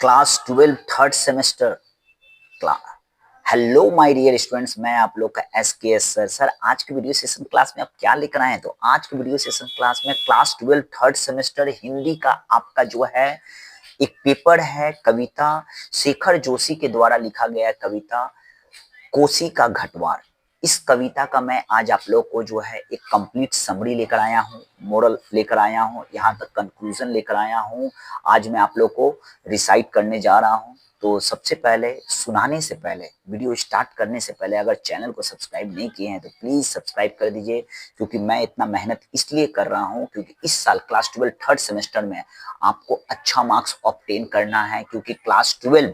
Class 12 third semester class. Hello my dear students, मैं आप लोग का एस सर आज के वीडियो सेशन क्लास में आप क्या लेकर आए हैं। तो आज के वीडियो सेशन क्लास में क्लास 12 थर्ड सेमेस्टर हिंदी का आपका जो है एक पेपर है, कविता शेखर जोशी के द्वारा लिखा गया कविता कोसी का घटवार। इस कविता का मैं आज आप लोग को जो है एक कंप्लीट समरी लेकर आया हूँ, मोरल लेकर आया हूँ, यहाँ तक कंक्लूजन लेकर आया हूँ। आज मैं आप लोग को रिसाइट करने जा रहा हूँ। तो सबसे पहले सुनाने से पहले, वीडियो स्टार्ट करने से पहले अगर चैनल को सब्सक्राइब नहीं किए हैं तो प्लीज सब्सक्राइब कर दीजिए, क्योंकि मैं इतना मेहनत इसलिए कर रहा हूँ क्योंकि इस साल क्लास 12 थर्ड सेमेस्टर में आपको अच्छा मार्क्स ऑब्टेन करना है, क्योंकि क्लास 12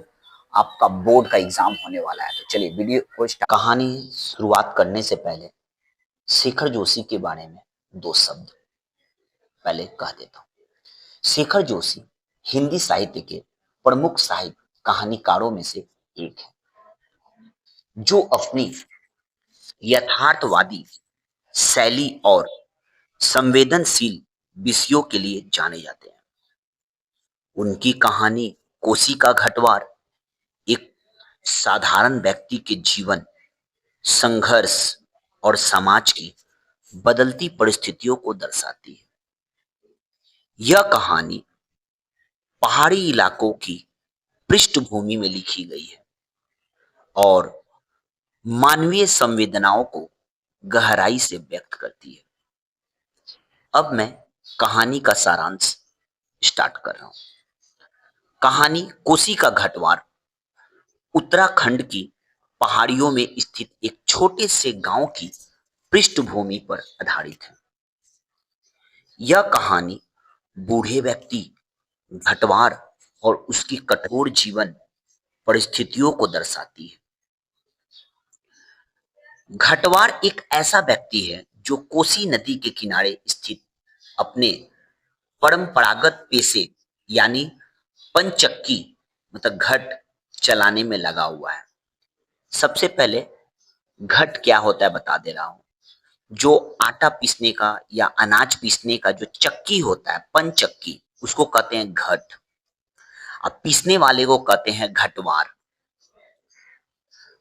आपका बोर्ड का एग्जाम होने वाला है। तो चलिए वीडियो को कहानी शुरुआत करने से पहले शेखर जोशी के बारे में दो शब्द पहले कह देता हूँ। शेखर जोशी हिंदी साहित्य के प्रमुख साहित्य कहानीकारों में से एक है, जो अपनी यथार्थवादी शैली और संवेदनशील विषयों के लिए जाने जाते हैं। उनकी कहानी कोसी का घटवार एक साधारण व्यक्ति के जीवन, संघर्ष और समाज की बदलती परिस्थितियों को दर्शाती है। यह कहानी पहाड़ी इलाकों की पृष्ठभूमि में लिखी गई है और मानवीय संवेदनाओं को गहराई से व्यक्त करती है। अब मैं कहानी का सारांश स्टार्ट कर रहा हूं। कहानी कोसी का घटवार उत्तराखंड की पहाड़ियों में स्थित एक छोटे से गांव की पृष्ठभूमि पर आधारित है। यह कहानी बूढ़े व्यक्ति घटवार और उसकी कठोर जीवन परिस्थितियों को दर्शाती है। घटवार एक ऐसा व्यक्ति है जो कोसी नदी के किनारे स्थित अपने परंपरागत पेशे यानी पंचक्की मतलब घट चलाने में लगा हुआ है। सबसे पहले घट क्या होता है बता दे रहा हूं। जो आटा पीसने का या अनाज पीसने का जो चक्की होता है, पंचक्की, उसको कहते हैं घट। अब पीसने वाले को कहते हैं घटवार।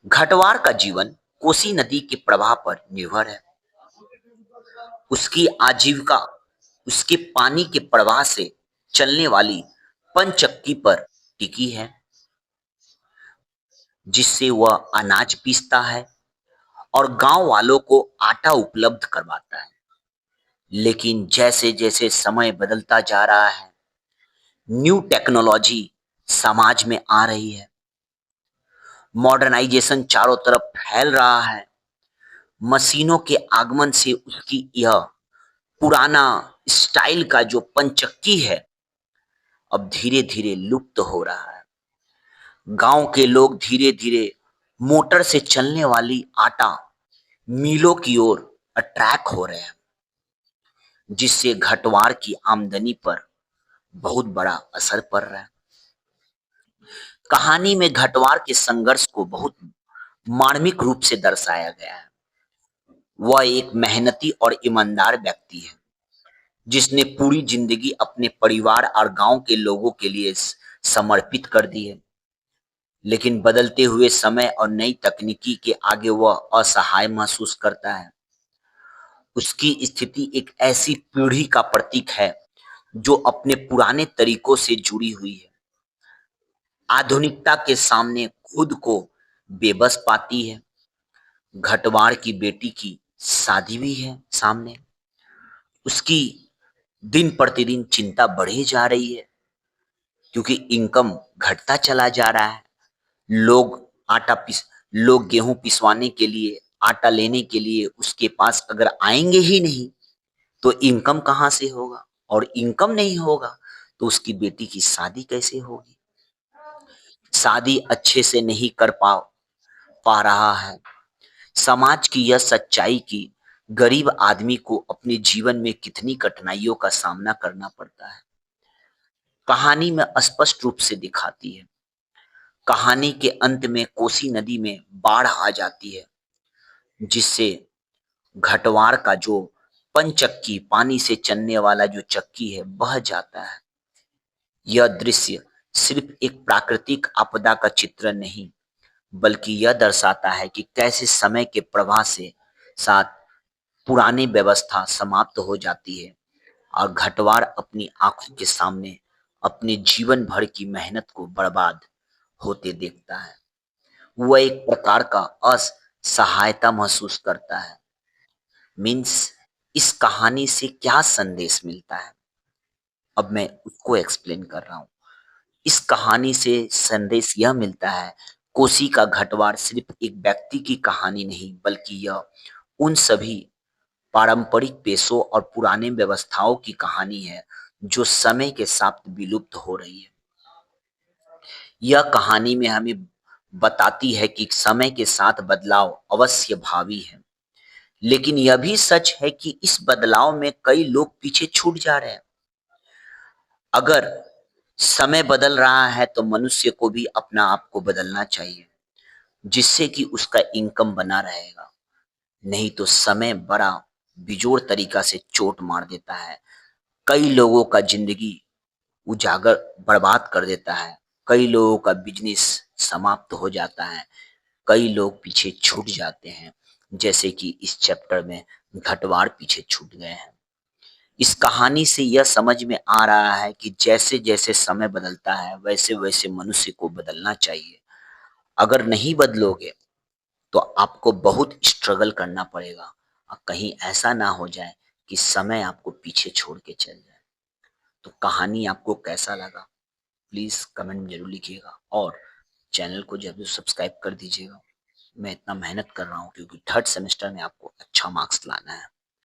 घटवार का जीवन कोसी नदी के प्रवाह पर निर्भर है। उसकी आजीविका उसके पानी के प्रवाह से चलने वाली पंचक्की पर टिकी है, जिससे वह अनाज पीसता है और गांव वालों को आटा उपलब्ध करवाता है। लेकिन जैसे जैसे समय बदलता जा रहा है, न्यू टेक्नोलॉजी समाज में आ रही है, मॉडर्नाइजेशन चारों तरफ फैल रहा है, मशीनों के आगमन से उसकी यह पुराना स्टाइल का जो पंचक्की है अब धीरे धीरे लुप्त हो रहा है। गांव के लोग धीरे धीरे मोटर से चलने वाली आटा मिलों की ओर अट्रैक्ट हो रहे हैं, जिससे घटवार की आमदनी पर बहुत बड़ा असर पड़ रहा है। कहानी में घटवार के संघर्ष को बहुत मार्मिक रूप से दर्शाया गया है। वह एक मेहनती और ईमानदार व्यक्ति है, जिसने पूरी जिंदगी अपने परिवार और गांव के लोगों के लिए समर्पित कर दी है। लेकिन बदलते हुए समय और नई तकनीकी के आगे वह असहाय महसूस करता है। उसकी स्थिति एक ऐसी पीढ़ी का प्रतीक है जो अपने पुराने तरीकों से जुड़ी हुई है, आधुनिकता के सामने खुद को बेबस पाती है। घटवार की बेटी की शादी भी है सामने। उसकी दिन प्रतिदिन चिंता बढ़ी जा रही है, क्योंकि इनकम घटता चला जा रहा है। लोग लोग गेहूं पिसवाने के लिए, आटा लेने के लिए उसके पास अगर आएंगे ही नहीं तो इनकम कहां से होगा, और इनकम नहीं होगा तो उसकी बेटी की शादी कैसे होगी। शादी अच्छे से नहीं कर पा रहा है। समाज की यह सच्चाई की गरीब आदमी को अपने जीवन में कितनी कठिनाइयों का सामना करना पड़ता है, कहानी में स्पष्ट रूप से दिखाती है। कहानी के अंत में कोसी नदी में बाढ़ आ जाती है, जिससे घटवार का जो पंचक्की, पानी से चलने वाला जो चक्की है, बह जाता है। यह दृश्य सिर्फ एक प्राकृतिक आपदा का चित्र नहीं, बल्कि यह दर्शाता है कि कैसे समय के प्रवाह से साथ पुरानी व्यवस्था समाप्त हो जाती है और घटवार अपनी आंखों के सामने अपने जीवन भर की मेहनत को बर्बाद होते देखता है। वह एक प्रकार का असहायता महसूस करता है। मीन्स इस कहानी से क्या संदेश मिलता है, अब मैं उसको एक्सप्लेन कर रहा हूँ। इस कहानी से संदेश यह मिलता है, कोसी का घटवार सिर्फ एक व्यक्ति की कहानी नहीं, बल्कि यह उन सभी पारंपरिक पेशों और पुराने व्यवस्थाओं की कहानी है जो समय के साथ विलुप्त हो रही है। यह कहानी में हमें बताती है कि समय के साथ बदलाव अवश्य भावी है, लेकिन यह भी सच है कि इस बदलाव में कई लोग पीछे छूट जा रहे हैं। अगर समय बदल रहा है तो मनुष्य को भी अपना आप को बदलना चाहिए, जिससे कि उसका इनकम बना रहेगा। नहीं तो समय बड़ा बेजोड़ तरीका से चोट मार देता है, कई लोगों का जिंदगी उजागर बर्बाद कर देता है, कई लोगों का बिजनेस समाप्त हो जाता है, कई लोग पीछे छूट जाते हैं, जैसे कि इस चैप्टर में घटवार पीछे छूट गए हैं। इस कहानी से यह समझ में आ रहा है कि जैसे जैसे समय बदलता है वैसे वैसे मनुष्य को बदलना चाहिए। अगर नहीं बदलोगे तो आपको बहुत स्ट्रगल करना पड़ेगा और कहीं ऐसा ना हो जाए कि समय आपको पीछे छोड़ के चल जाए। तो कहानी आपको कैसा लगा प्लीज कमेंट में जरूर लिखिएगा और चैनल को जरूर सब्सक्राइब कर दीजिएगा। मैं इतना मेहनत कर रहा हूँ क्योंकि थर्ड सेमेस्टर में आपको अच्छा मार्क्स लाना है।